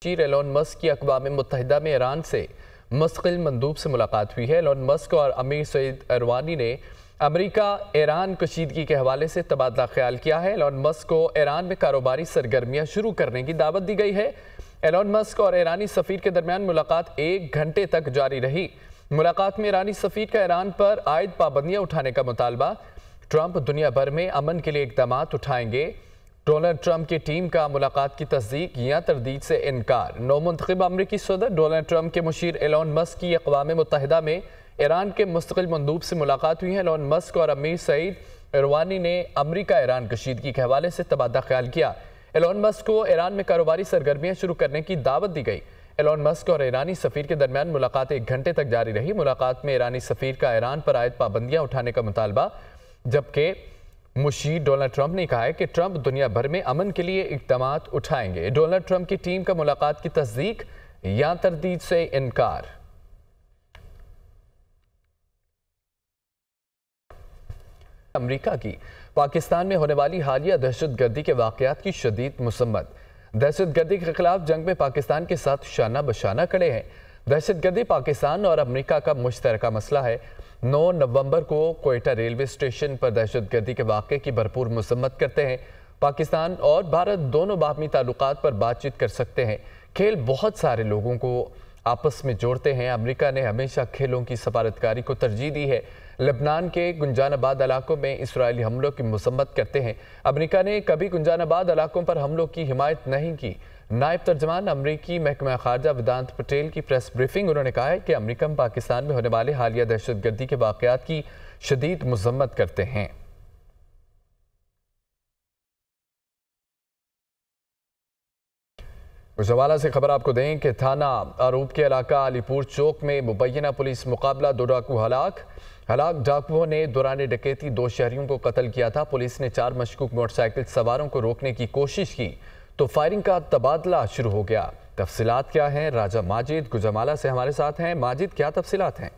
Musheer Elon Musk की अक़वाम मुत्तहिदा में Iran से मुस्तकिल मंदूब से मुलाकात हुई है। एलोन मस्क और अमीर सईद इरवानी ने अमेरिका ईरान कशीदगी के हवाले से तबादला ख्याल किया है। एलोन मस्क को ईरान में कारोबारी सरगर्मियाँ शुरू करने की दावत दी गई है। एलोन मस्क और ईरानी सफ़ीर के दरमियान मुलाकात 1 घंटे तक जारी रही। मुलाकात में ईरानी सफ़ीर का ईरान पर आयद पाबंदियाँ उठाने का मुतालबा। ट्रंप दुनिया भर में अमन के लिए इक़दाम उठाएंगे। डोनाल्ड ट्रंप की टीम का मुलाकात की तस्दीक या तरदीद से इनकार। नौमुंतखब अमरीकी सदर डोनाल्ड ट्रंप के मुशीर एलोन मस्क की अक़वाम मुत्तहिदा में ईरान के मुस्तकिल मंदूब से मुलाकात हुई है। एलोन मस्क और अमीर सईद इरवानी ने अमरीका ईरान कशीदगी के हवाले से तबादला ख्याल किया। एलोन मस्क को ईरान में कारोबारी सरगर्मियाँ शुरू करने की दावत दी गई। एलोन मस्क और ईरानी सफ़ीर के दरमियान मुलाकात 1 घंटे तक जारी रही। मुलाकात में ईरानी सफ़ीर का ईरान पर आयद पाबंदियाँ उठाने का मुतालबा, जबकि मुशीर डोनाल्ड ट्रंप ने कहा है कि ट्रंप दुनिया भर में अमन के लिए इक़दाम उठाएंगे। डोनाल्ड ट्रंप की टीम का मुलाकात की तस्दीक या तरदीद से इनकार। अमरीका की पाकिस्तान में होने वाली हालिया दहशतगर्दी के वाक़यात की शदीद मुसम्मत। दहशतगर्दी के खिलाफ जंग में पाकिस्तान के साथ शाना बशाना खड़े हैं। दहशतगर्दी पाकिस्तान और अमेरिका का मुश्तरका मसला है। 9 नवंबर को कोयटा रेलवे स्टेशन पर दहशतगर्दी के वाक़े की भरपूर मुसम्मत करते हैं। पाकिस्तान और भारत दोनों बाहमी ताल्लुकात पर बातचीत कर सकते हैं। खेल बहुत सारे लोगों को आपस में जोड़ते हैं। अमेरिका ने हमेशा खेलों की सफारतकारी को तरजीह दी है। लेबनान के गुंजानाबाद इलाकों में इसराइली हमलों की मुसम्मत करते हैं। अमेरिका ने कभी गुंजानाबाद इलाकों पर हमलों की हिमायत नहीं की। नायब तर्जमान अमरीकी महकमा खारजा वेदांत पटेल की प्रेस ब्रीफिंग, उन्होंने कहा है कि अमेरिका पाकिस्तान में होने वाले हालिया दहशतगर्दी के वाक़यात की शदीद मज़म्मत करते हैं। उस हवाला से खबर आपको दें कि थाना आरूप के इलाका अलीपुर चौक में मुबैना पुलिस मुकाबला, 2 डाकू हलाक डाकुओं ने दौरान डकैती 2 शहरियों को कत्ल किया था। पुलिस ने 4 मशकूक मोटरसाइकिल सवारों को रोकने की कोशिश की तो फायरिंग का तबादला शुरू हो गया। तफसीलात क्या हैं? राजा माजिद गुजमाला से हमारे साथ हैं। माजिद, क्या तफसीलात हैं?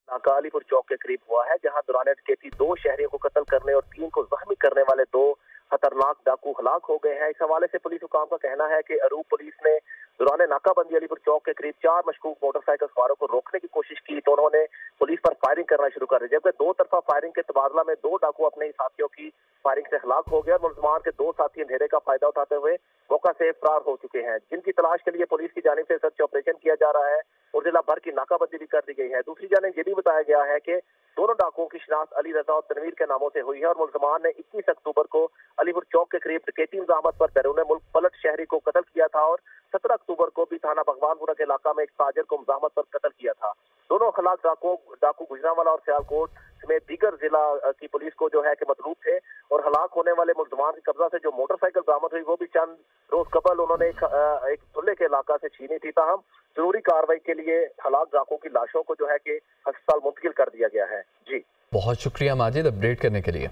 नाका अलीपुर चौक के करीब हुआ है, जहां दौरान डकैती 2 शहरियों को कत्ल करने और 3 को जख्मी करने वाले 2 खतरनाक डाकू हलाक हो गए हैं। इस हवाले से पुलिस हुकाम का कहना है कि अरूप पुलिस ने दौरान नाकाबंदी अलीपुर चौक के करीब 4 मशकूक मोटरसाइकिल सवारों को रोकने की कोशिश की तो उन्होंने पुलिस पर फायरिंग करना शुरू कर दी, जबकि 2 तरफा फायरिंग के तबादला में 2 डाकू अपने ही साथियों की फायरिंग से हलाक हो गए और मुलजमान के 2 साथी अंधेरे का फायदा उठाते हुए मौका से फरार हो चुके हैं, जिनकी तलाश के लिए पुलिस की जानिब से सर्च ऑपरेशन किया जा रहा है और जिला भर की नाकाबंदी भी कर दी गई है। दूसरी जानिब ये भी बताया गया है कि दोनों डाकुओं की शिनाख्त अली रजा और तनवीर के नामों से हुई है और मुलजमान ने 21 अक्टूबर को अलीपुर चौक के करीब डकैती मज़ाहमत पर बैरून मुल्क पलट शहरी को कत्ल किया था और 17 अक्टूबर को भी थाना भगवानपुरा के इलाका में एक ताजर को मज़ाहमत पर कत्ल किया था। दोनों खलाक डाकू गुजरांवाला और सियालकोट समेत दीगर जिला की पुलिस को जो है कि मतलूब थे और हलाक होने वाले मुलजमान के कब्जा से जो मोटरसाइकिल बरामद हुई वो भी चंद रोज कबल उन्होंने एक खुले के इलाका से छीनी थी। ताहम जरूरी कार्रवाई के लिए हलाक डाकुओं की लाशों को जो है कि अस्पताल मुंतकिल कर दिया गया है। जी, बहुत शुक्रिया माजिद अपडेट करने के लिए।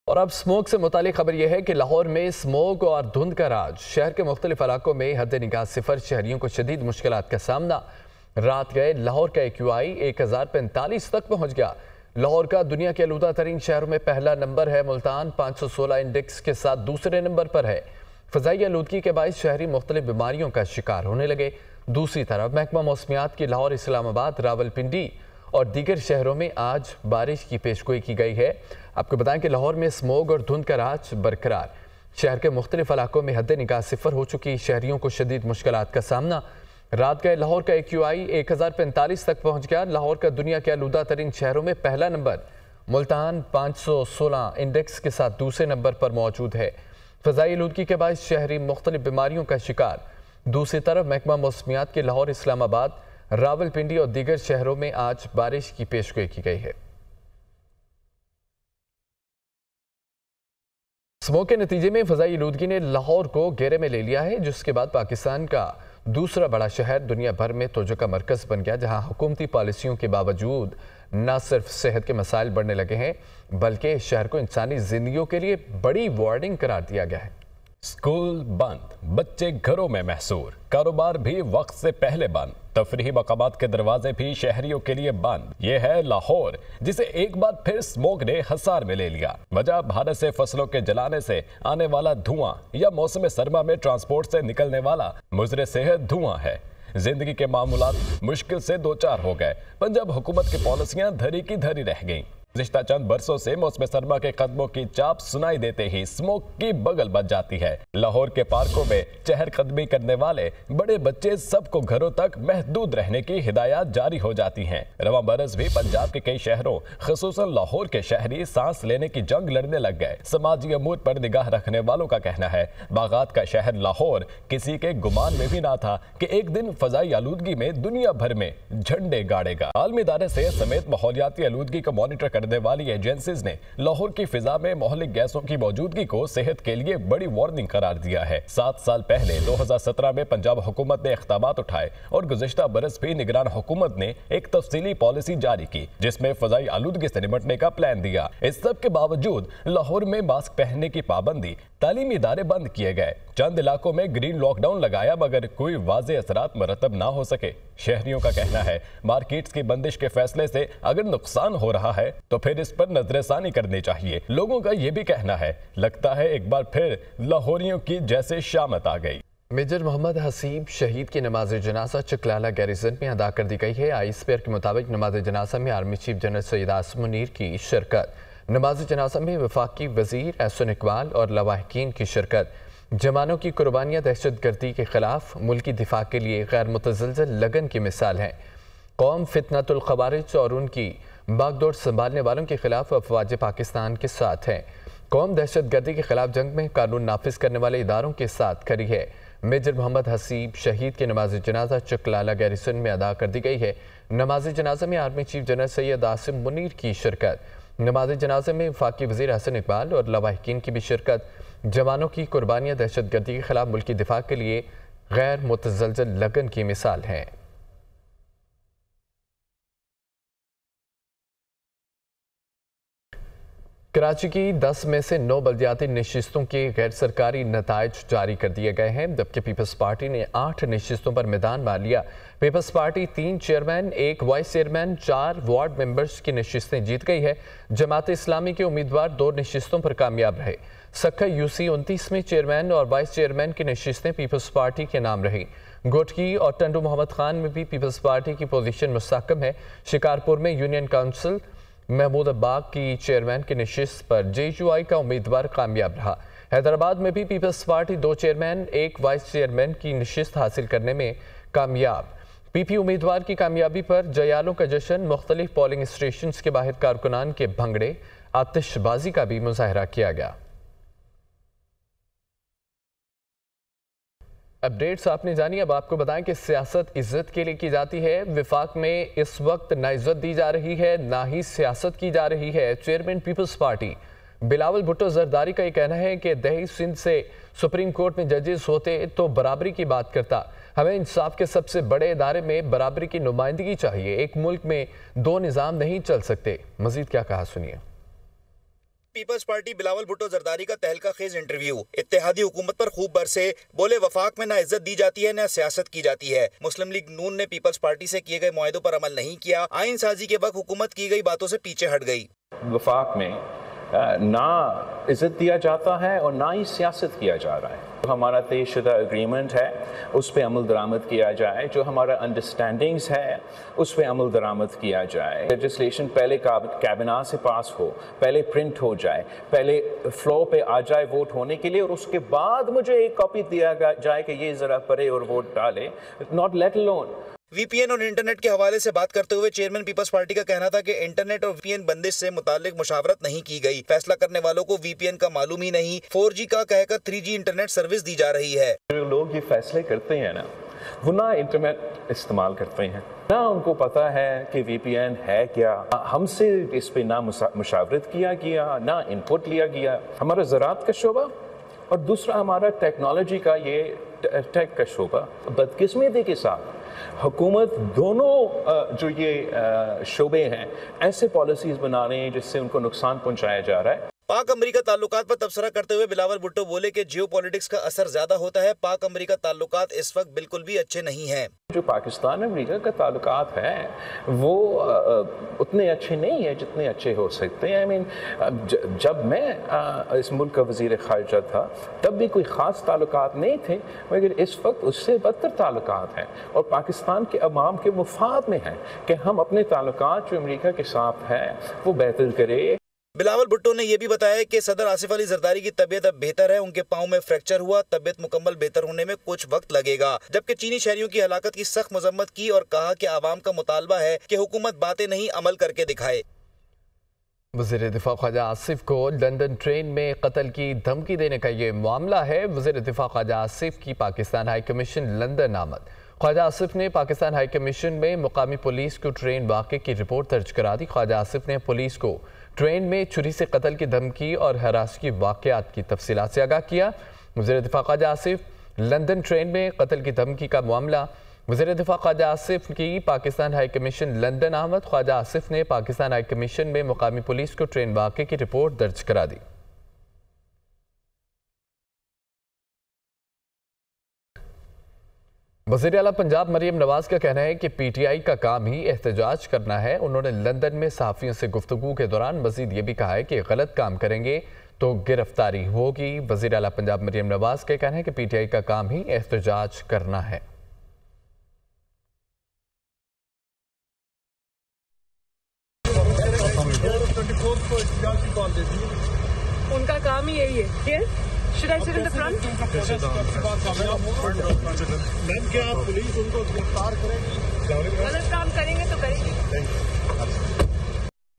और अब स्मोक से मुतालिक खबर यह है कि लाहौर में स्मोक और धुंध का राज। शहर के मुख्तलिफ इलाकों में हद निगाह सिफर, शहरियों को शदीद मुश्किलात का सामना। रात गए लाहौर का AQI 1045 तक पहुंच गया। लाहौर का दुनिया के आलूदा तरीन शहरों में पहला नंबर है। मुल्तान 516 इंडेक्स के साथ दूसरे नंबर पर है। फ़ज़ाई आलूदगी के बायस शहरी मुख्तलिफ बीमारियों का शिकार होने लगे। दूसरी तरफ महकमा मौसमियात की लाहौर, इस्लामाबाद, रावलपिंडी और दीगर शहरों में आज बारिश की पेशगोई की गई है। आपको बताएं कि लाहौर में स्मोग और धुंध का राज बरकरार। शहर के मुख्तलिफ इलाकों में हद निगाह सिफर हो चुकी, शहरियों को शदीद मुश्किलात का सामना। रात गए लाहौर का AQI 1045 तक पहुंच गया। लाहौर का दुनिया के आलूदा तरीन शहरों में पहला नंबर। मुल्तान 516 इंडेक्स के साथ दूसरे नंबर पर मौजूद है। फ़ज़ाई आलूदगी के बाद शहरी मुख्तलिफ बीमारियों का शिकार। दूसरी तरफ महकमा मौसमियात के लाहौर, इस्लामाबाद, रावलपिंडी और दीगर शहरों में आज बारिश की पेशगोई की गई है। स्मोक के नतीजे में फ़ज़ाई आलूदगी ने लाहौर को घेरे में ले लिया है, जिसके बाद पाकिस्तान का दूसरा बड़ा शहर दुनिया भर में तवज्जो का मरकज़ बन गया, जहां हुकूमती पॉलिसियों के बावजूद न सिर्फ सेहत के मसाइल बढ़ने लगे हैं बल्कि शहर को इंसानी जिंदगियों के लिए बड़ी वार्निंग करार दिया गया है। स्कूल बंद, बच्चे घरों में महसूर, कारोबार भी वक्त से पहले बंद, तफरीही मकामात के दरवाजे भी शहरियों के लिए बंद। ये है लाहौर, जिसे एक बार फिर स्मोक ने हसार में ले लिया। वजह भारत से फसलों के जलाने से आने वाला धुआं या मौसम सरमा में ट्रांसपोर्ट से निकलने वाला मुजरे सेहत धुआं है। जिंदगी के मामूलात मुश्किल से दो चार हो गए। पंजाब हुकूमत की पॉलिसियां धरी की धरी रह गईं। गुज़िश्ता चंद बरसों से मौसम सरमा के कदमों की चाप सुनाई देते ही स्मोक की बगल बच जाती है। लाहौर के पार्कों में चहर कदमी करने वाले बड़े बच्चे सबको घरों तक महदूद रहने की हिदायत जारी हो जाती हैं। रवां बरस भी पंजाब के कई शहरों खुसूसन लाहौर के शहरी सांस लेने की जंग लड़ने लग गए। समाजी अमूर पर निगाह रखने वालों का कहना है बागात का शहर लाहौर किसी के गुमान में भी ना था कि एक दिन फजाई आलूदगी में दुनिया भर में झंडे गाड़ेगा। आलमी इदारे से समेत माहौलियाती आलूदगी को मॉनिटर करने वाली एजेंसीज ने लाहौर की फिजा में महलिक गैसों की मौजूदगी को सेहत के लिए बड़ी वार्निंग करार दिया है। 7 साल पहले 2017 में पंजाब हुकूमत ने इक़दामात उठाए और गुज़िश्ता बरस भी निगरान हुकूमत ने एक तफसीली पॉलिसी जारी की जिसमें फजाई आलूदगी से निपटने का प्लान दिया। इस सब के बावजूद लाहौर में मास्क पहनने की पाबंदी, तालीमी इदारे बंद किए गए, चंद इलाकों में ग्रीन लॉकडाउन लगाया मगर कोई वाज़े असरात मरतब ना हो सके। शहरियों का कहना है मार्केट्स की बंदिश के फैसले से अगर नुकसान हो रहा है तो फिर इस पर नजरसानी करनी चाहिए। लोगों का यह भी कहना है लगता है एक बार फिर लाहौरियों की जैसे शामत आ गई। मेजर मोहम्मद हसीब शहीद की नमाज जनाजा चकलाला गैरिजन में अदा कर दी गई है। आईएसपीआर के मुताबिक नमाज जनाजा में army chief general Syed Asim Munir की शिरकत, नमाज जनाजा में वफाकी वजीर एहसन इकबाल और लवाहकीन की शिरकत। जवानों की कुर्बानियाँ दहशत गर्दी के खिलाफ मुल्की दिफा के लिए गैर मुतज़लज़ल लगन की मिसाल हैं। कौम फितनतुल ख़वारिज और उनकी बागडोर संभालने वालों के खिलाफ अफवाज पाकिस्तान के साथ है। कौम दहशत गर्दी के खिलाफ जंग में कानून नाफिज करने वाले इदारों के साथ खड़ी है। मेजर मोहम्मद हसीब शहीद की नमाज जनाजा चकलाला गैरिसन में अदा कर दी गई है। नमाज जनाजा में army chief general Syed Asim Munir की शिरकत, नमाज जनाजे में वफाकी वज़ीर एहसन इकबाल और लवाहकीन की भी शिरकत। जवानों की कुर्बानियाँ दहशत गर्दी के खिलाफ मुल्की दिफा के लिए गैर मुतज़लज़ल लगन की मिसाल हैं। कराची की 10 में से 9 बल्दियाती नशिस्तों के गैर सरकारी नताइज जारी कर दिए गए हैं, जबकि पीपल्स पार्टी ने 8 नशिस्तों पर मैदान मार लिया। Peoples Party 3 chairman, 1 vice chairman, 4 ward members की नशिस्तें जीत गई है। जमात इस्लामी के उम्मीदवार 2 नशिस्तों पर कामयाब रहे। सक्खा यूसी 29वें चेयरमैन और वाइस चेयरमैन की नशिस्तें पीपल्स पार्टी के नाम रही। गोटकी और टंडू मोहम्मद खान में भी पीपल्स पार्टी की पोजीशन मुस्तहकम है। शिकारपुर में यूनियन काउंसिल महमूदाबाद की चेयरमैन की नशिस्त पर JUI का उम्मीदवार कामयाब रहा। हैदराबाद में भी Peoples Party 2 chairman, 1 vice chairman की नशिस्त हासिल करने में कामयाब। PP उम्मीदवार की कामयाबी पर जयालों का जश्न, मुख्तलिफ पोलिंग स्टेशन के बाहर कारकुनान के भंगड़े, आतिशबाजी का भी मुजाहरा किया गया। अपडेट्स आपने जानी। अब आपको बताएं कि सियासत इज्जत के लिए की जाती है। विफाक में इस वक्त ना इज्जत दी जा रही है ना ही सियासत की जा रही है। चेयरमैन पीपल्स पार्टी बिलावल भुट्टो जरदारी का ये कहना है कि दही सिंध से सुप्रीम कोर्ट में जजेस होते तो बराबरी की बात करता। हमें इंसाफ के सबसे बड़े इदारे में बराबरी की नुमाइंदगी चाहिए। एक मुल्क में 2 निज़ाम नहीं चल सकते। मजीद क्या कहा सुनिए। पीपल्स पार्टी बिलावल भुट्टो जरदारी का तहलका खेज इंटरव्यू। इत्तेहादी हुकूमत पर खूब बरसे, बोले वफाक में ना इज्जत दी जाती है ना सियासत की जाती है। मुस्लिम लीग नून ने पीपल्स पार्टी से किए गए मुआहदों पर अमल नहीं किया। आइन साजी के वक्त हुकूमत की गई बातों से पीछे हट गई। वफाक में ना इज्जत दिया जाता है और ना ही सियासत किया जा रहा है। जो हमारा तयशुदा एग्रीमेंट है उस पर अमल दरामद किया जाए, जो हमारा अंडरस्टैंडिंग्स है उस पर अमल दरामद किया जाए। लेजिस्लेशन पहले कैबिनेट से पास हो, पहले प्रिंट हो जाए, पहले फ्लो पे आ जाए वोट होने के लिए, और उसके बाद मुझे एक कॉपी दिया जाए कि ये ज़रा पढ़े और वोट डाले, नॉट लेट अलोन। VPN और इंटरनेट के हवाले से बात करते हुए चेयरमैन पीपल्स पार्टी का कहना था कि इंटरनेट और VPN बंदिश से मुतालिक मुशावरत नहीं की गई। फैसला करने वालों को VPN का मालूम ही नहीं, 4G का कहकर 3G इंटरनेट सर्विस दी जा रही है। जो लोग ये फैसले करते हैं ना, वो ना इंटरनेट इस्तेमाल करते हैं, ना उनको पता है कि VPN है क्या। हमसे इस पे ना मुशावरत किया गया, ना इनपुट लिया गया। हमारा ज़राअत का शोबा और दूसरा हमारा टेक्नोलॉजी का ये टेक का शोबा, बदकिस्मती के साथ हुकूमत दोनों जो ये शोबे हैं ऐसे पॉलिसीज़ बना रहे हैं जिससे उनको नुकसान पहुंचाया जा रहा है। पाक अमेरिका ताल्लुकात पर तबसरा करते हुए बिलावल भुट्टो बोले कि जियोपॉलिटिक्स का असर ज्यादा होता है। पाक अमेरिका ताल्लुकात इस वक्त बिल्कुल भी अच्छे नहीं हैं। जो पाकिस्तान अमेरिका का ताल्लुकात है वो उतने अच्छे नहीं है जितने अच्छे हो सकते हैं। आई मीन जब मैं इस मुल्क का वज़ीर ख़ारिजा था तब भी कोई ख़ास ताल्लुकात नहीं थे, मगर इस वक्त उससे बदतर ताल्लुकात हैं और पाकिस्तान के अवाम के मुफाद में है कि हम अपने ताल्लुकात जो अमेरिका के साथ हैं वो बेहतर करें। बिलावल भुट्टो ने यह भी बताया कि सदर आसिफ अली जरदारी की तबीयत अब बेहतर है। उनके पांव में फ्रैक्चर हुआ, तबीयत मुकम्मल बेहतर होने में कुछ वक्त लगेगा। जबकि चीनी शहरियों की हलाकत की सख्त मजम्मत की और कहा कि आवाम का मुतालबा है कि हुकूमत बातें नहीं अमल करके दिखाए। वज़ीर दिफा ख्वाजा आसिफ को लंदन ट्रेन में कत्ल की धमकी देने का ये मामला है। वज़ीर दिफा ख्वाजा आसिफ की पाकिस्तान हाई कमीशन लंदन आमद। ख्वाजा आसिफ ने पाकिस्तान हाई कमीशन में मुकामी पुलिस को ट्रेन वाक़े की रिपोर्ट दर्ज करा दी। ख्वाजा आसिफ ने पुलिस को ट्रेन में छुरी से कत्ल की धमकी और हरास की वाक़यात की तफसीलात से आगाह किया। वज़ीर दिफा ख्वाजा आसिफ लंदन ट्रेन में कत्ल की धमकी का मामला। वज़ीर दिफा ख्वाजा आसिफ की पाकिस्तान हाई कमीशन लंदन आमद। ख्वाजा आसिफ ने पाकिस्तान हाई कमीशन में मुकामी पुलिस को ट्रेन वाक़े की रिपोर्ट दर्ज करा दी। वज़ीर आला पंजाब मरियम नवाज का कहना है कि PTI का काम ही एहतजाज करना है। उन्होंने लंदन में सहाफ़ियों से गुफ्तगू के दौरान मज़ीद ये भी कहा है कि गलत काम करेंगे तो गिरफ्तारी होगी। वज़ीर आला पंजाब मरियम नवाज का कहना है कि PTI का काम ही एहतजाज करना है। उनका काम ही यही है। Should I sit in the front? Ma'am क्या पुलिस उनको गिरफ्तार करेगी? गलत काम करेंगे तो करेगी।